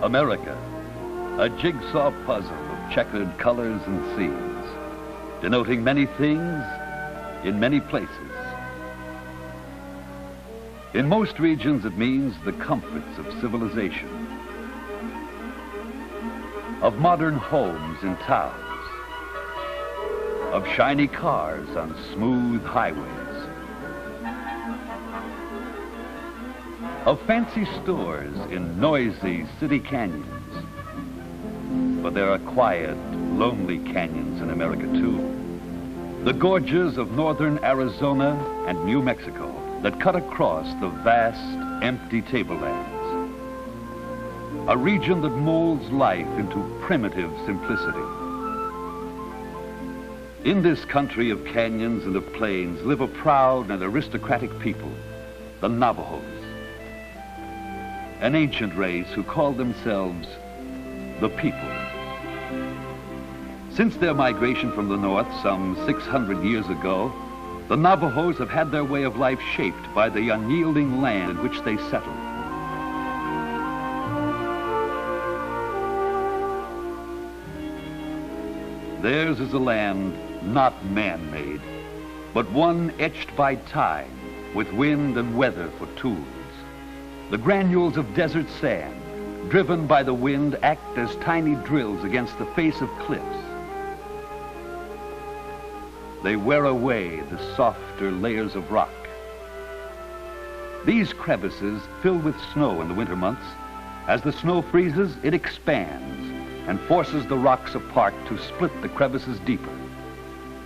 America, a jigsaw puzzle of checkered colors and scenes, denoting many things in many places. In most regions, it means the comforts of civilization, of modern homes in towns, of shiny cars on smooth highways, of fancy stores in noisy city canyons. But there are quiet, lonely canyons in America too. The gorges of northern Arizona and New Mexico that cut across the vast, empty tablelands. A region that molds life into primitive simplicity. In this country of canyons and of plains live a proud and aristocratic people, the Navajos. An ancient race who called themselves the people. Since their migration from the north some 600 years ago, the Navajos have had their way of life shaped by the unyielding land in which they settled. Theirs is a land not man-made, but one etched by time with wind and weather for tools. The granules of desert sand, driven by the wind, act as tiny drills against the face of cliffs. They wear away the softer layers of rock. These crevices fill with snow in the winter months. As the snow freezes, it expands and forces the rocks apart to split the crevices deeper.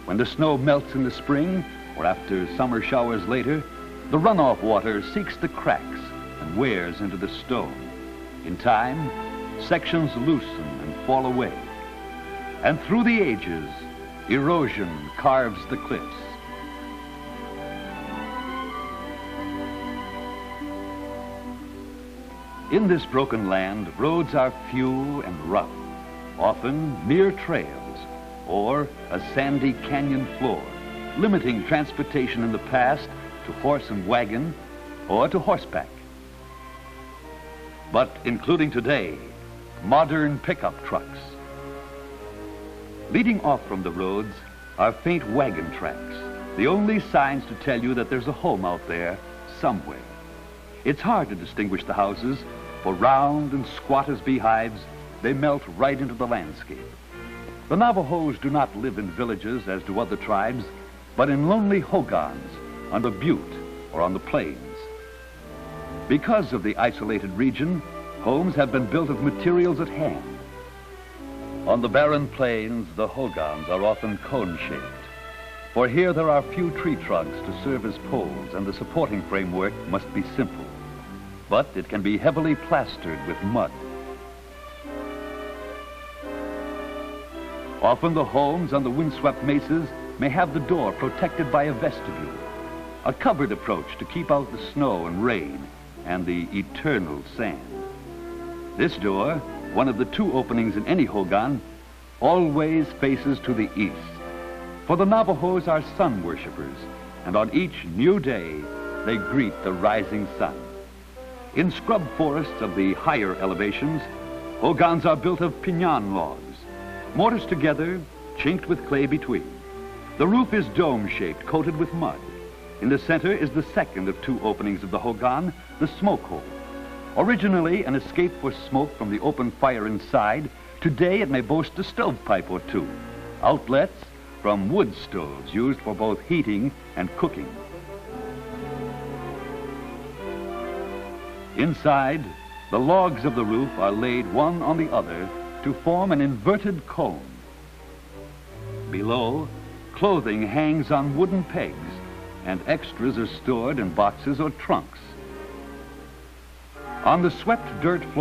When the snow melts in the spring, or after summer showers later, the runoff water seeks the cracks and wears into the stone. In time, sections loosen and fall away. And through the ages, erosion carves the cliffs. In this broken land, roads are few and rough, often mere trails or a sandy canyon floor, limiting transportation in the past to horse and wagon or to horseback. But including today, modern pickup trucks. Leading off from the roads are faint wagon tracks, the only signs to tell you that there's a home out there somewhere. It's hard to distinguish the houses, for round and squat as beehives, they melt right into the landscape. The Navajos do not live in villages as do other tribes, but in lonely hogans on the butte or on the plains. Because of the isolated region, homes have been built of materials at hand. On the barren plains, the hogans are often cone-shaped, for here there are few tree trunks to serve as poles, and the supporting framework must be simple. But it can be heavily plastered with mud. Often the homes on the windswept mesas may have the door protected by a vestibule, a covered approach to keep out the snow and rain and the eternal sand. This door, one of the two openings in any hogan, always faces to the east. For the Navajos are sun worshippers, and on each new day, they greet the rising sun. In scrub forests of the higher elevations, hogans are built of piñon logs, mortised together, chinked with clay between. The roof is dome-shaped, coated with mud. In the center is the second of two openings of the hogan, the smoke hole. Originally an escape for smoke from the open fire inside, today it may boast a stovepipe or two. Outlets from wood stoves used for both heating and cooking. Inside, the logs of the roof are laid one on the other to form an inverted cone. Below, clothing hangs on wooden pegs, and extras are stored in boxes or trunks. On the swept dirt floor,